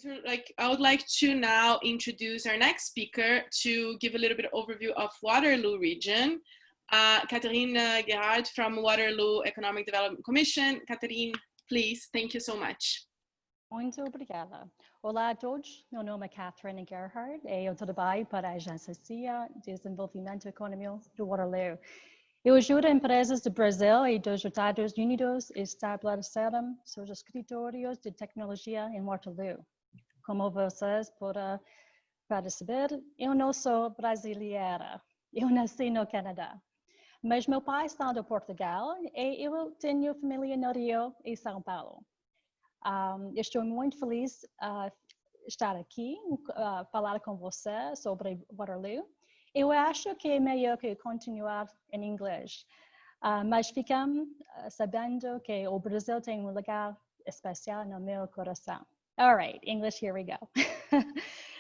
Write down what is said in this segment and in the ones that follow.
I would like to now introduce our next speaker to give a little bit of overview of Waterloo region. Catharine Gerhard from Waterloo Economic Development Commission. Catharine, please, thank you so much. Muito obrigada. Olá a todos, meu nome é Catharine Gerhard e eu trabalho para a Agência de Desenvolvimento Econômico do Waterloo. Eu ajudo empresas do Brasil e dos Estados Unidos a estabelecerem seus escritórios de tecnologia em Waterloo. Como vocês podem perceber, eu não sou brasileira, eu nasci no Canadá. Mas meu pai está de Portugal e eu tenho família no Rio e São Paulo. Estou muito feliz estar aqui, falar com você sobre Waterloo. Eu acho que é melhor que continuar em inglês, mas ficam sabendo que o Brasil tem um lugar especial no meu coração. All right, English, here we go.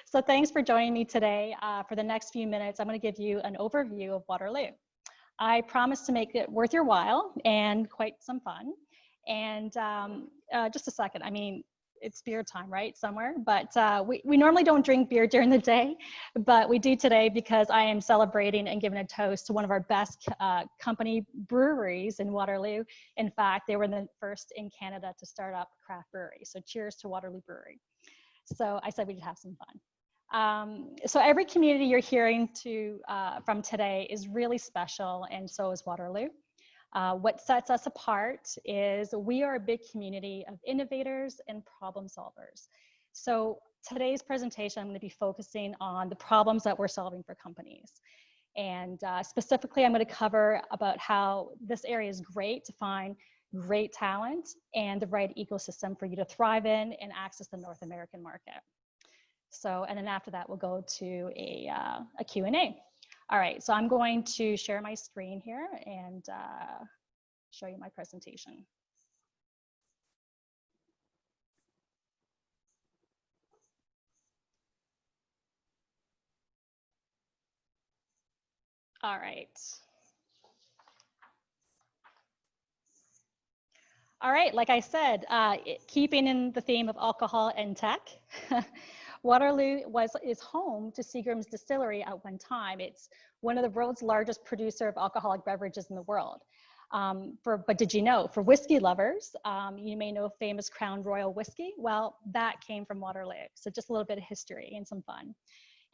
So thanks for joining me today. For the next few minutes, I'm going to give you an overview of Waterloo. I promise to make it worth your while and quite some fun. And just a second, I mean, it's beer time, right, somewhere? But we normally don't drink beer during the day, but we do today because I am celebrating and giving a toast to one of our best company breweries in Waterloo. In fact, they were the first in Canada to start up craft brewery. So cheers to Waterloo Brewery. So I said we'd have some fun. So every community you're hearing from today is really special, and so is Waterloo. What sets us apart is we are a big community of innovators and problem solvers. So today's presentation, I'm going to be focusing on the problems that we're solving for companies. And specifically, I'm going to cover about how this area is great to find great talent and the right ecosystem for you to thrive in and access the North American market. So, and then after that, we'll go to a Q&A. All right, so I'm going to share my screen here and show you my presentation. All right. All right, like I said, keeping in the theme of alcohol and tech, Waterloo is home to Seagram's Distillery at one time. It's one of the world's largest producer of alcoholic beverages in the world. But did you know, for whiskey lovers, you may know famous Crown Royal whiskey. Well, that came from Waterloo. So just a little bit of history and some fun.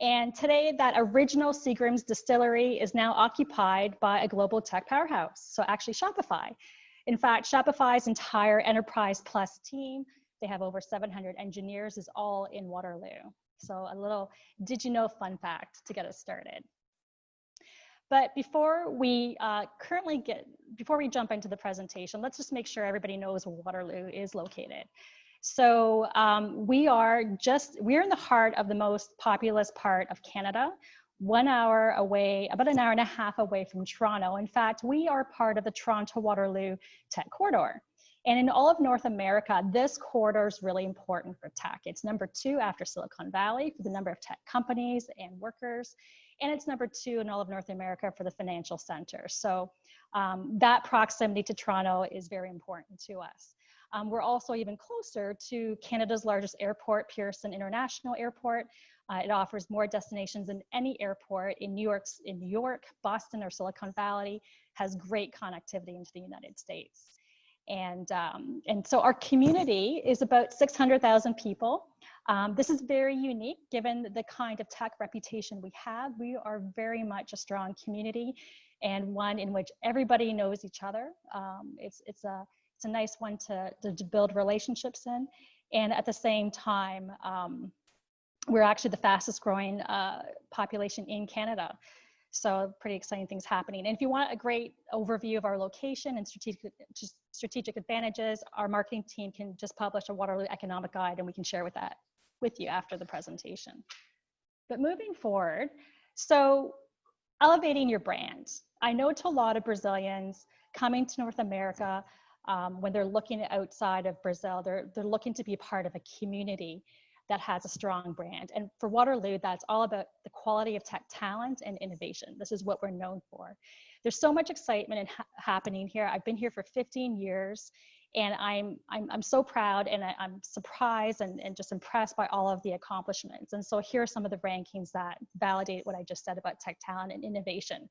And today, that original Seagram's Distillery is now occupied by a global tech powerhouse. So actually Shopify. In fact, Shopify's entire Enterprise Plus team, they have over 700 engineers, is all in Waterloo. So a little did you know fun fact to get us started. But before we jump into the presentation, let's just make sure everybody knows where Waterloo is located. So we're in the heart of the most populous part of Canada, 1 hour away, about an hour and a half away from Toronto. In fact, we are part of the Toronto-Waterloo Tech Corridor. And in all of North America, this corridor is really important for tech. It's number 2 after Silicon Valley for the number of tech companies and workers. And it's number 2 in all of North America for the financial center. So that proximity to Toronto is very important to us. We're also even closer to Canada's largest airport, Pearson International Airport. It offers more destinations than any airport in New York, Boston, or Silicon Valley, has great connectivity into the United States. And so our community is about 600,000 people. This is very unique given the kind of tech reputation we have. We are very much a strong community and one in which everybody knows each other. It's a nice one to build relationships in. And at the same time, we're actually the fastest growing population in Canada. So pretty exciting things happening. And if you want a great overview of our location and strategic advantages, our marketing team can just publish a Waterloo economic guide and we can share that with you after the presentation. But moving forward, so elevating your brand. I know to a lot of Brazilians coming to North America, when they're looking outside of Brazil, they're looking to be part of a community that has a strong brand. And for Waterloo, that's all about the quality of tech talent and innovation. This is what we're known for. There's so much excitement happening here. I've been here for 15 years, And I'm so proud, and I'm surprised and just impressed by all of the accomplishments. And so here are some of the rankings that validate what I just said about tech talent and innovation.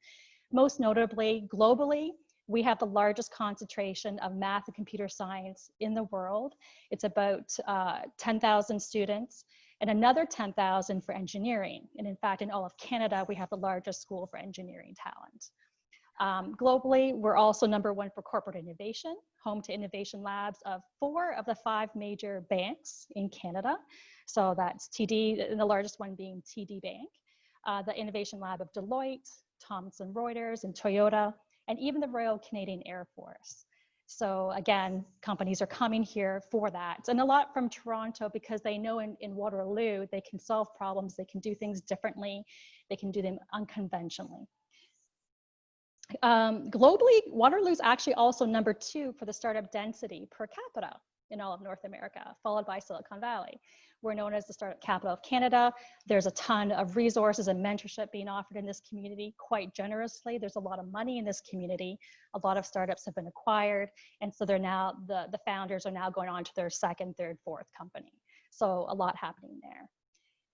Most notably, globally, we have the largest concentration of math and computer science in the world. It's about 10,000 students and another 10,000 for engineering. And in fact, in all of Canada, we have the largest school for engineering talent. Globally, we're also #1 for corporate innovation, home to innovation labs of 4 of the 5 major banks in Canada. So that's TD, and the largest one being TD Bank, the innovation lab of Deloitte, Thomson Reuters, and Toyota, and even the Royal Canadian Air Force. So again, companies are coming here for that. And a lot from Toronto, because they know in Waterloo, they can solve problems, they can do things differently, they can do them unconventionally. Globally, Waterloo is actually also #2 for the startup density per capita in all of North America, followed by Silicon Valley. We're known as the startup capital of Canada. There's a ton of resources and mentorship being offered in this community quite generously. There's a lot of money in this community. A lot of startups have been acquired. And so they're now, the founders are now going on to their 2nd, 3rd, 4th company. So a lot happening there.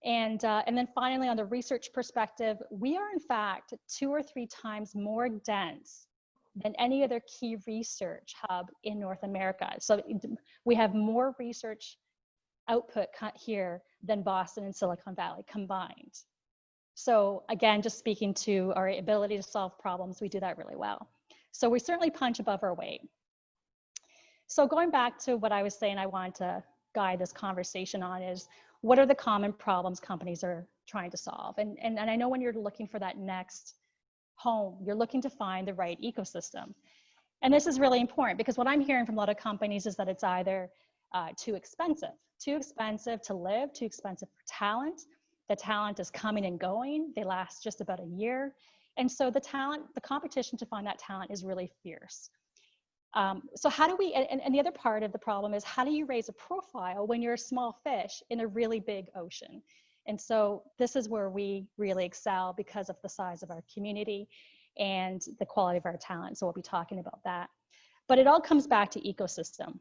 And then finally, on the research perspective, we are in fact 2 or 3 times more dense than any other key research hub in North America. So we have more research output here than Boston and Silicon Valley combined. So again, just speaking to our ability to solve problems, we do that really well. So we certainly punch above our weight. So going back to what I was saying, I wanted to guide this conversation on is, what are the common problems companies are trying to solve? And I know when you're looking for that next home, you're looking to find the right ecosystem. And this is really important, because what I'm hearing from a lot of companies is that it's either too expensive to live, too expensive for talent. The talent is coming and going. They last just about a year. And so the competition to find that talent is really fierce. So how do we, and the other part of the problem is, how do you raise a profile when you're a small fish in a really big ocean? And so this is where we really excel because of the size of our community and the quality of our talent. So we'll be talking about that. But it all comes back to ecosystem.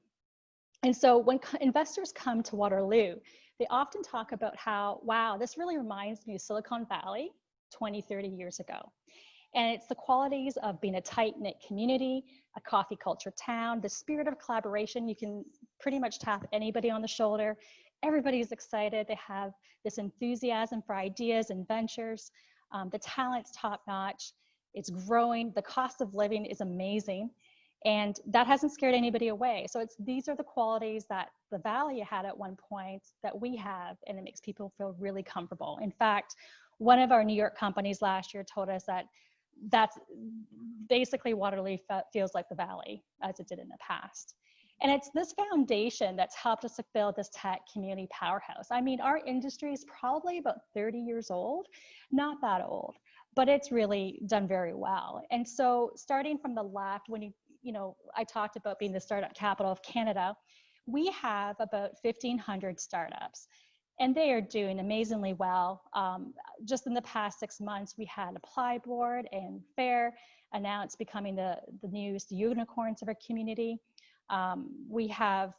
And so when investors come to Waterloo, they often talk about how, wow, this really reminds me of Silicon Valley 20, 30 years ago. And it's the qualities of being a tight-knit community, a coffee culture town, the spirit of collaboration. You can pretty much tap anybody on the shoulder. Everybody's excited. They have this enthusiasm for ideas and ventures. The talent's top-notch. It's growing. The cost of living is amazing. And that hasn't scared anybody away. So these are the qualities that the Valley had at one point that we have, and it makes people feel really comfortable. In fact, one of our New York companies last year told us that that's basically Waterloo feels like the Valley as it did in the past. And it's this foundation that's helped us to build this tech community powerhouse. I mean, our industry is probably about 30 years old, not that old, but it's really done very well. And so starting from the left, when I talked about being the startup capital of Canada, we have about 1,500 startups. And they are doing amazingly well. Just in the past 6 months, we had Apply Board and Fair announced becoming the newest unicorns of our community. We have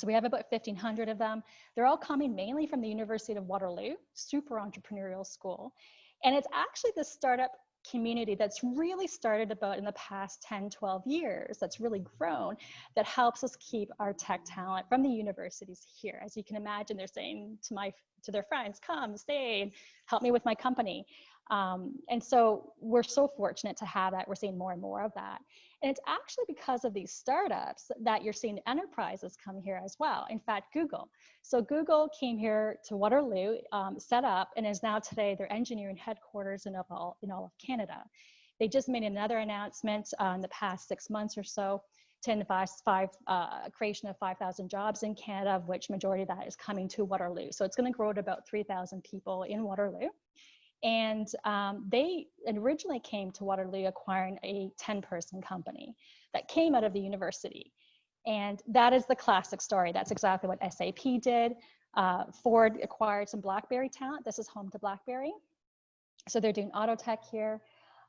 about 1,500 of them. They're all coming mainly from the University of Waterloo, super entrepreneurial school. And it's actually the startup community that's really started about in the past 10, 12 years, that's really grown, that helps us keep our tech talent from the universities here. As you can imagine, they're saying to their friends, come, stay, and help me with my company. And so we're so fortunate to have that. We're seeing more and more of that. And it's actually because of these startups that you're seeing enterprises come here as well. In fact, Google. So Google came here to Waterloo, set up, and is now today their engineering headquarters in all of Canada. They just made another announcement in the past 6 months or so to invest creation of 5,000 jobs in Canada, of which majority of that is coming to Waterloo. So it's going to grow to about 3,000 people in Waterloo. And they originally came to Waterloo acquiring a 10-person company that came out of the university. And that is the classic story. That's exactly what SAP did. Ford acquired some BlackBerry talent. This is home to BlackBerry. So they're doing auto tech here.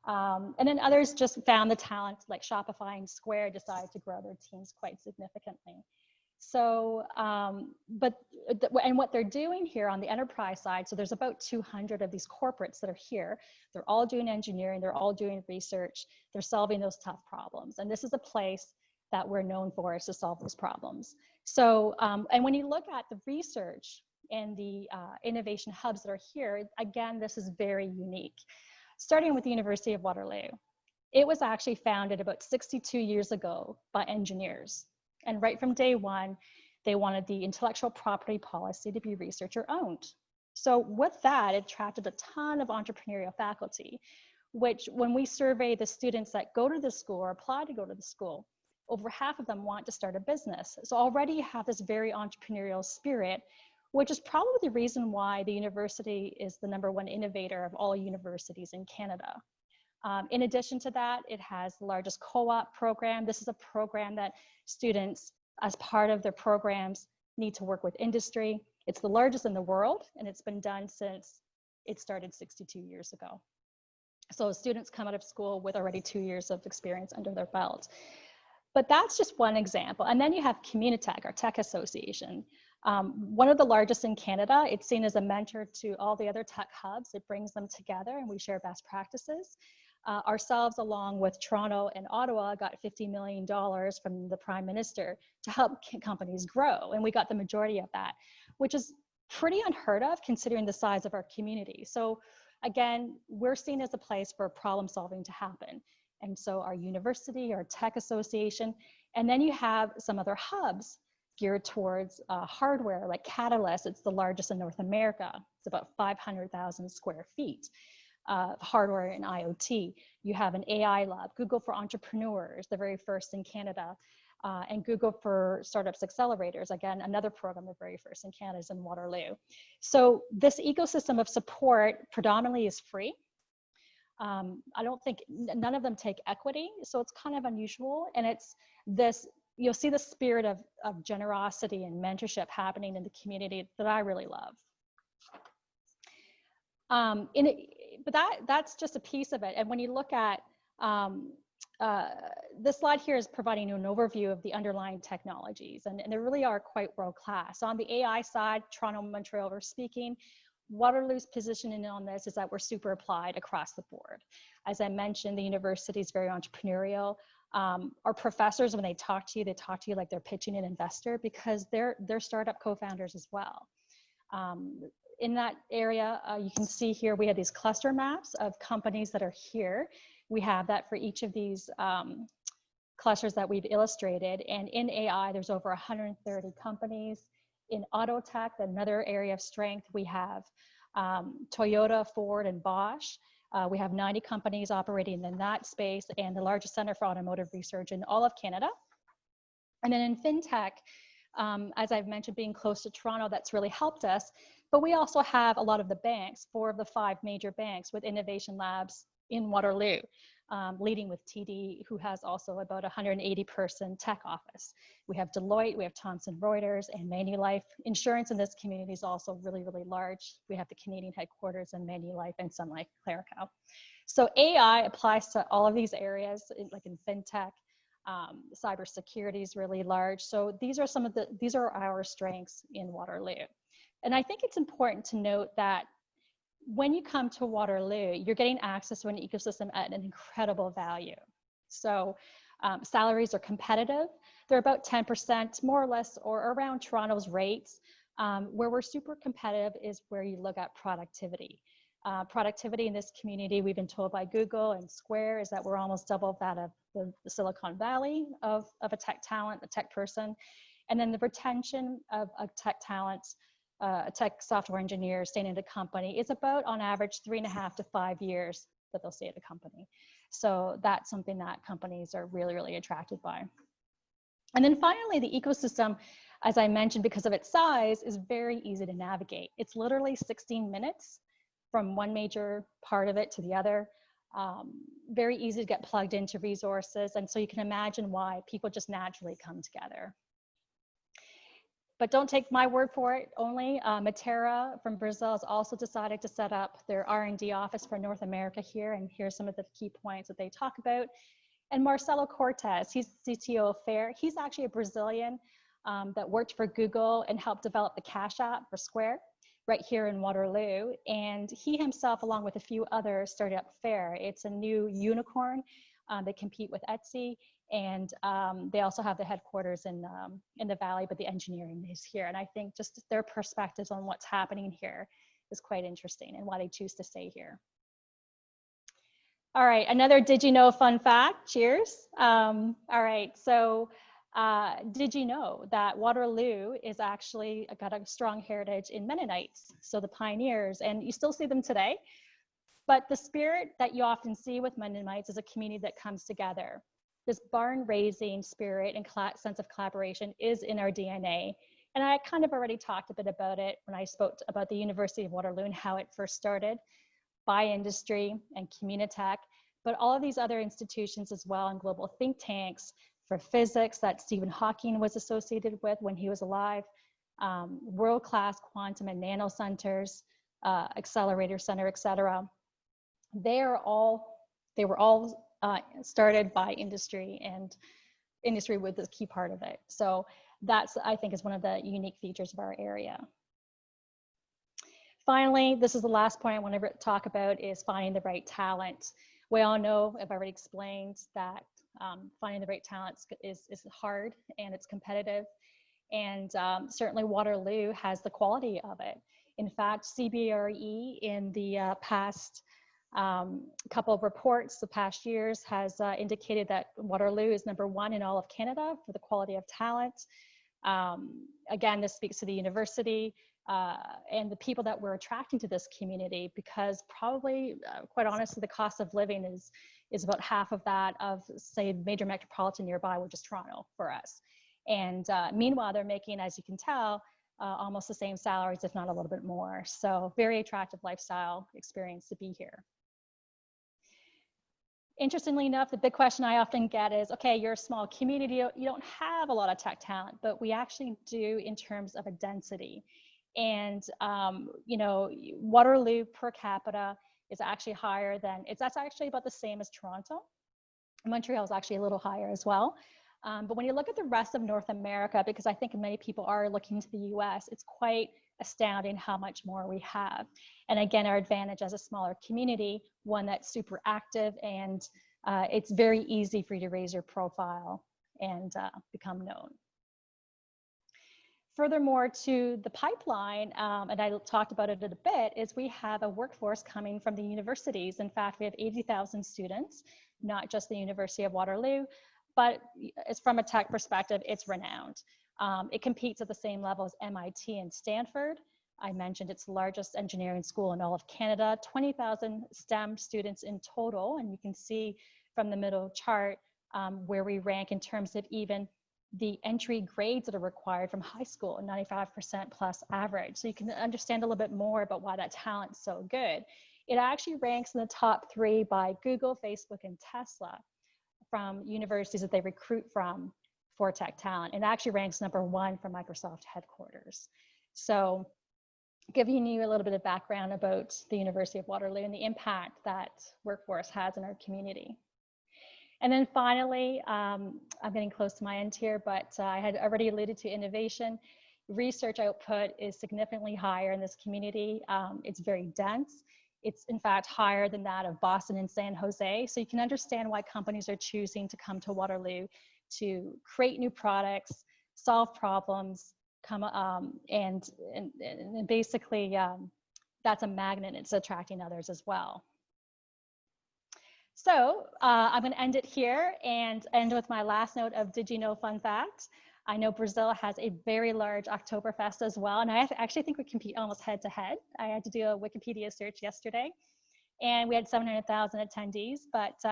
And then others just found the talent, like Shopify and Square decided to grow their teams quite significantly. So, and what they're doing here on the enterprise side, so there's about 200 of these corporates that are here. They're all doing engineering, they're all doing research, they're solving those tough problems. And this is a place that we're known for, is to solve those problems. So, and when you look at the research and the innovation hubs that are here, again, this is very unique. Starting with the University of Waterloo. It was actually founded about 62 years ago by engineers. And right from day one, they wanted the intellectual property policy to be researcher owned. So with that, it attracted a ton of entrepreneurial faculty, which when we survey the students that go to the school or apply to go to the school, over half of them want to start a business. So already you have this very entrepreneurial spirit, which is probably the reason why the university is the #1 innovator of all universities in Canada. In addition to that, it has the largest co-op program. This is a program that students, as part of their programs, need to work with industry. It's the largest in the world, and it's been done since it started 62 years ago. So students come out of school with already 2 years of experience under their belt. But that's just one example. And then you have Communitech, our tech association. One of the largest in Canada. It's seen as a mentor to all the other tech hubs. It brings them together and we share best practices. Ourselves, along with Toronto and Ottawa, got $50 million from the Prime Minister to help companies grow. And we got the majority of that, which is pretty unheard of considering the size of our community. So again, we're seen as a place for problem solving to happen. And so our university, our tech association, and then you have some other hubs geared towards hardware like Panellist. It's the largest in North America. It's about 500,000 square feet. Hardware and IoT. You have an AI lab, Google for Entrepreneurs, the very first in Canada, and Google for Startups Accelerators, again, another program, the very first in Canada, is in Waterloo. So this ecosystem of support predominantly is free. I don't think, none of them take equity, so it's kind of unusual, and it's this, you'll see the spirit of generosity and mentorship happening in the community that I really love. But that's just a piece of it. And when you look at, this slide here is providing you an overview of the underlying technologies, and they really are quite world-class. On the AI side, Toronto, Montreal, we're speaking. Waterloo's positioning on this is that we're super applied across the board. As I mentioned, the university is very entrepreneurial. Our professors, when they talk to you like they're pitching an investor, because they're startup co-founders as well. In that area, you can see here, we have these cluster maps of companies that are here. We have that for each of these clusters that we've illustrated. And in AI, there's over 130 companies. In auto tech, another area of strength, we have Toyota, Ford, and Bosch. We have 90 companies operating in that space, and the largest center for automotive research in all of Canada. And then in fintech, as I've mentioned, being close to Toronto, that's really helped us. But we also have a lot of the banks, 4 of the 5 major banks with innovation labs in Waterloo, leading with TD, who has also about 180-person tech office. We have Deloitte, we have Thomson Reuters, and Manulife. Insurance in this community is also really, really large. We have the Canadian headquarters in Manulife and Sun Life Clerical. So AI applies to all of these areas, like in fintech. Cybersecurity is really large. So these are our strengths in Waterloo. And I think it's important to note that when you come to Waterloo, you're getting access to an ecosystem at an incredible value. So salaries are competitive. They're about 10% more or less, or around Toronto's rates. Where we're super competitive is where you look at productivity. Productivity in this community, we've been told by Google and Square, is that we're almost double that of the Silicon Valley of a tech talent, a tech person. And then the retention of tech talents, a tech software engineer staying at a company is about, on average, 3.5 to 5 years that they'll stay at a company. So that's something that companies are really, really attracted by. And then finally, the ecosystem, as I mentioned, because of its size, is very easy to navigate. It's literally 16 minutes from one major part of it to the other. Very easy to get plugged into resources. And so you can imagine why people just naturally come together. But don't take my word for it only. Matera from Brazil has also decided to set up their R&D office for North America here, and here's some of the key points that they talk about. And Marcelo Cortez, he's the CTO of FAIR. He's actually a Brazilian that worked for Google and helped develop the Cash App for Square right here in Waterloo. And he himself, along with a few others, started up FAIR. It's a new unicorn. They compete with Etsy. And they also have the headquarters in the Valley, but the engineering is here. And I think just their perspectives on what's happening here is quite interesting and why they choose to stay here. All right, another did you know fun fact, cheers. All right, so did you know that Waterloo is actually got a strong heritage in Mennonites, so the pioneers, and you still see them today. But the spirit that you often see with Mennonites is a community that comes together. This barn raising spirit and sense of collaboration is in our DNA. And I kind of already talked a bit about it when I spoke about the University of Waterloo and how it first started by industry and Communitech, but all of these other institutions as well, and global think tanks for physics that Stephen Hawking was associated with when he was alive, world-class quantum and nano centers, accelerator center, et cetera. They were all started by industry, and industry was a key part of it. So that's, I think, is one of the unique features of our area. Finally, this is the last point I want to talk about, is finding the right talent. We all know, I've already explained, that finding the right talent is hard and it's competitive. And certainly Waterloo has the quality of it. In fact, CBRE in the past couple of reports the past years has indicated that Waterloo is #1 in all of Canada for the quality of talent. Again, this speaks to the university and the people that we're attracting to this community, because probably, quite honestly, the cost of living is about half of that of, say, major metropolitan nearby, which is Toronto for us. And meanwhile, they're making, as you can tell, almost the same salaries, if not a little bit more. So very attractive lifestyle experience to be here. Interestingly enough, the big question I often get is, okay, you're a small community, you don't have a lot of tech talent, but we actually do in terms of a density. And, you know, Waterloo per capita is actually higher than, that's actually about the same as Toronto. Montreal is actually a little higher as well. But when you look at the rest of North America, because I think many people are looking to the US, it's quite astounding how much more we have. And again, our advantage as a smaller community, one that's super active, and it's very easy for you to raise your profile and become known. Furthermore, to the pipeline, and I talked about it a bit, is we have a workforce coming from the universities. In fact, we have 80,000 students, not just the University of Waterloo, but it's from a tech perspective, it's renowned. It competes at the same level as MIT and Stanford. I mentioned it's the largest engineering school in all of Canada, 20,000 STEM students in total. And you can see from the middle chart where we rank in terms of even the entry grades that are required from high school, 95% plus average. So you can understand a little bit more about why that talent's so good. It actually ranks in the top 3 by Google, Facebook, and Tesla from universities that they recruit from for tech talent. It actually ranks #1 for Microsoft headquarters. So giving you a little bit of background about the University of Waterloo and the impact that workforce has in our community. And then finally, I'm getting close to my end here, but I had already alluded to innovation. Research output is significantly higher in this community. It's very dense. It's in fact higher than that of Boston and San Jose. So you can understand why companies are choosing to come to Waterloo to create new products, solve problems, and basically that's a magnet. It's attracting others as well. So I'm going to end it here and end with my last note of did you know fun fact. I know Brazil has a very large Oktoberfest as well, and I actually think we compete almost head to head. I had to do a Wikipedia search yesterday, and we had 700,000 attendees, but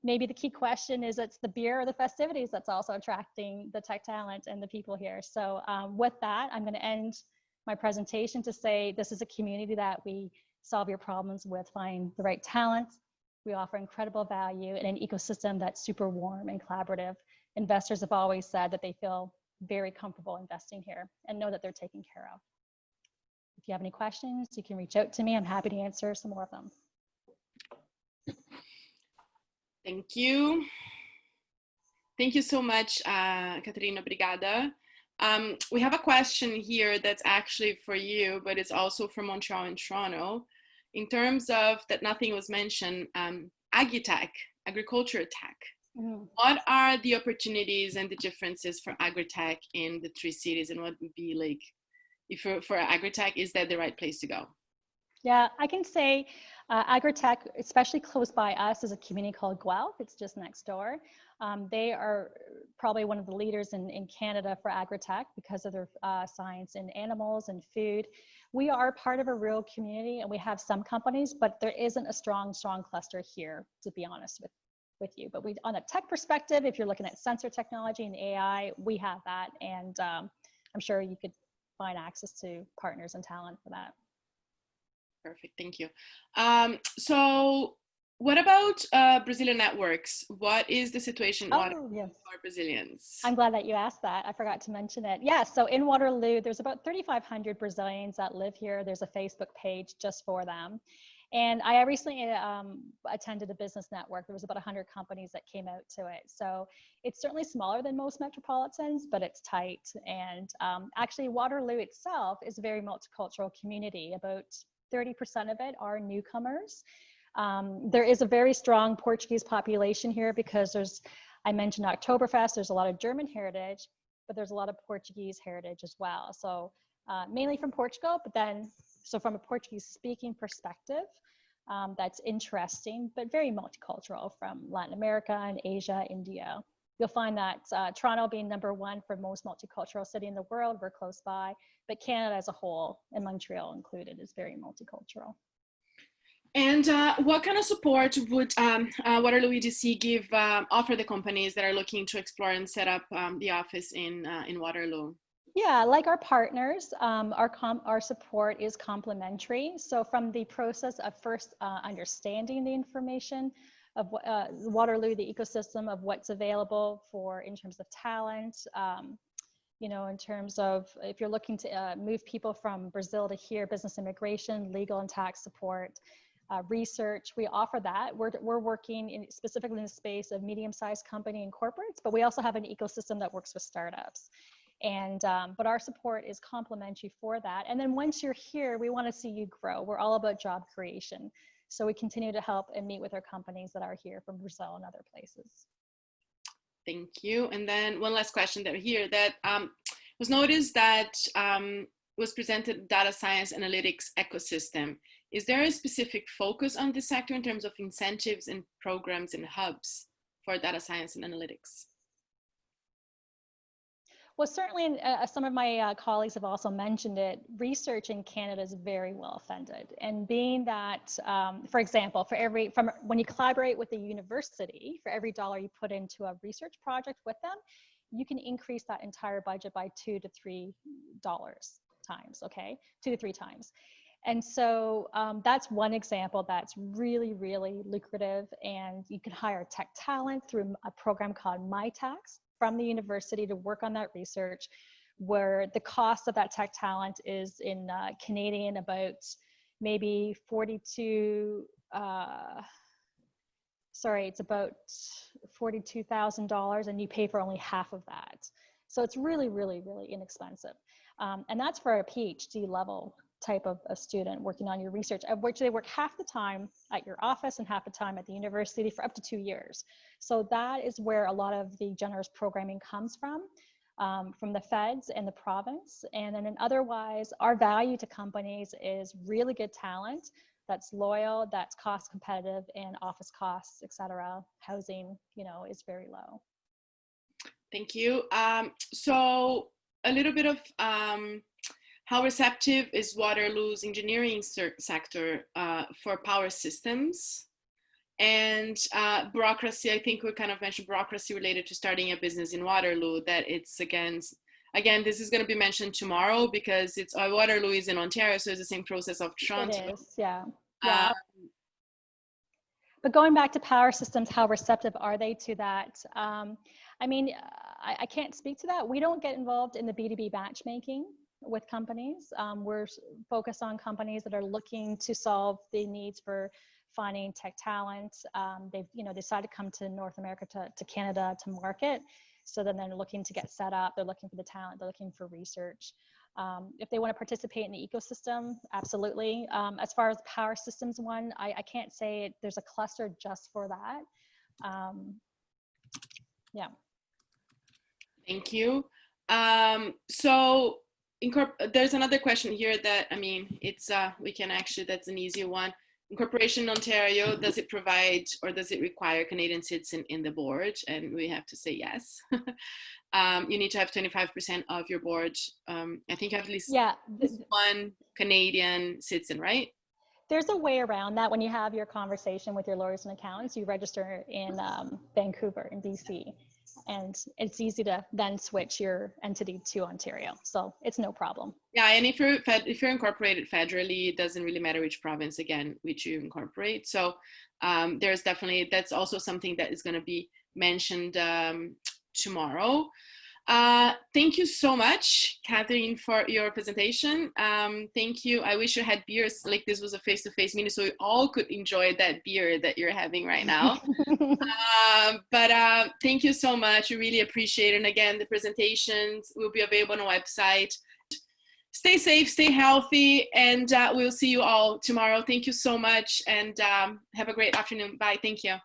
maybe the key question is it's the beer or the festivities that's also attracting the tech talent and the people here. So with that, I'm going to end my presentation to say this is a community that we solve your problems with finding the right talent. We offer incredible value in an ecosystem that's super warm and collaborative. Investors have always said that they feel very comfortable investing here and know that they're taken care of. If you have any questions, you can reach out to me. I'm happy to answer some more of them. Thank you. Thank you so much, Catharine. Obrigada. We have a question here that's actually for you, but it's also from Montreal and Toronto. In terms of that, nothing was mentioned, agri-tech, agriculture tech. What are the opportunities and the differences for agri-tech in the three cities, and what would be like, if for agri-tech, is that the right place to go? Yeah, I can say agri-tech, especially close by us, is a community called Guelph. It's just next door. They are probably one of the leaders in Canada for agri-tech because of their science in animals and food. We are part of a rural community, and we have some companies, but there isn't a strong cluster here, to be honest with you. But we, on a tech perspective, if you're looking at sensor technology and AI, we have that, and I'm sure you could find access to partners and talent for that. Perfect, thank you. So what about Brazilian networks? What is the situation yes. for Brazilians? I'm glad that you asked that. I forgot to mention it. Yeah, so in Waterloo, there's about 3,500 Brazilians that live here. There's a Facebook page just for them. And I recently attended a business network. There was about 100 companies that came out to it. So it's certainly smaller than most metropolitans, but it's tight. And actually Waterloo itself is a very multicultural community. About 30% of it are newcomers. There is a very strong Portuguese population here because I mentioned Oktoberfest, there's a lot of German heritage, but there's a lot of Portuguese heritage as well. So mainly from Portugal, but then, so from a Portuguese speaking perspective, that's interesting, but very multicultural from Latin America and Asia, India. You'll find that Toronto being #1 for most multicultural city in the world, we're close by, but Canada as a whole, and Montreal included, is very multicultural. And what kind of support would Waterloo EDC offer the companies that are looking to explore and set up the office in Waterloo? Yeah, like our partners, our support is complementary. So from the process of first understanding the information of Waterloo, the ecosystem of what's available in terms of talent, you know, in terms of if you're looking to move people from Brazil to here, business immigration, legal and tax support, research, we offer that. We're working specifically in the space of medium-sized company and corporates, but we also have an ecosystem that works with startups. And but our support is complementary for that. And then once you're here, we want to see you grow. We're all about job creation. So we continue to help and meet with our companies that are here from Brazil and other places. Thank you. And then one last question that here that was noticed that was presented data science analytics ecosystem. Is there a specific focus on this sector in terms of incentives and programs and hubs for data science and analytics? Well, certainly some of my colleagues have also mentioned it. Research in Canada is very well funded. And being that, for example, when you collaborate with a university, for every dollar you put into a research project with them, you can increase that entire budget by $2 to $3 times, okay? 2 to 3 times. And so that's one example that's really, really lucrative. And you can hire tech talent through a program called MyTax from the university to work on that research, where the cost of that tech talent is in Canadian about maybe it's about $42,000, and you pay for only half of that. So it's really, really, really inexpensive. And that's for a PhD level type of a student working on your research, of which they work half the time at your office and half the time at the university for up to 2 years. So that is where a lot of the generous programming comes from the feds and the province. And then otherwise, our value to companies is really good talent that's loyal, that's cost competitive, and office costs, et cetera, housing, you know, is very low. Thank you. So a little bit of how receptive is Waterloo's engineering sector for power systems and bureaucracy? I think we kind of mentioned bureaucracy related to starting a business in Waterloo, that it's again, this is going to be mentioned tomorrow because it's Waterloo is in Ontario, so it's the same process of Toronto. It is, yeah. Yeah. But going back to power systems, how receptive are they to that? I mean, I can't speak to that. We don't get involved in the B2B matchmaking with companies. We're focused on companies that are looking to solve the needs for finding tech talent. They've decided to come to North America, to Canada to market. So then they're looking to get set up. They're looking for the talent. They're looking for research. If they want to participate in the ecosystem, absolutely. As far as the power systems one, I can't say there's a cluster just for that. Yeah. Thank you. So there's another question here that, I mean, it's, we can actually, that's an easy one. Incorporation in Ontario, does it provide or does it require Canadian citizen in the board? And we have to say yes. You need to have 25% of your board. I think you have at least one Canadian citizen, right? There's a way around that. When you have your conversation with your lawyers and accountants, you register in Vancouver, in BC. And it's easy to then switch your entity to Ontario. So it's no problem. Yeah, and if you're incorporated federally, it doesn't really matter which province, again, which you incorporate. So there's definitely, that's also something that is going to be mentioned tomorrow. Thank you so much, Catharine, for your presentation. Thank you. I wish you had beers, like this was a face-to-face meeting, so we all could enjoy that beer that you're having right now. But thank you so much. We really appreciate it. And again, the presentations will be available on our website. Stay safe, stay healthy, and we'll see you all tomorrow. Thank you so much, and have a great afternoon. Bye. Thank you.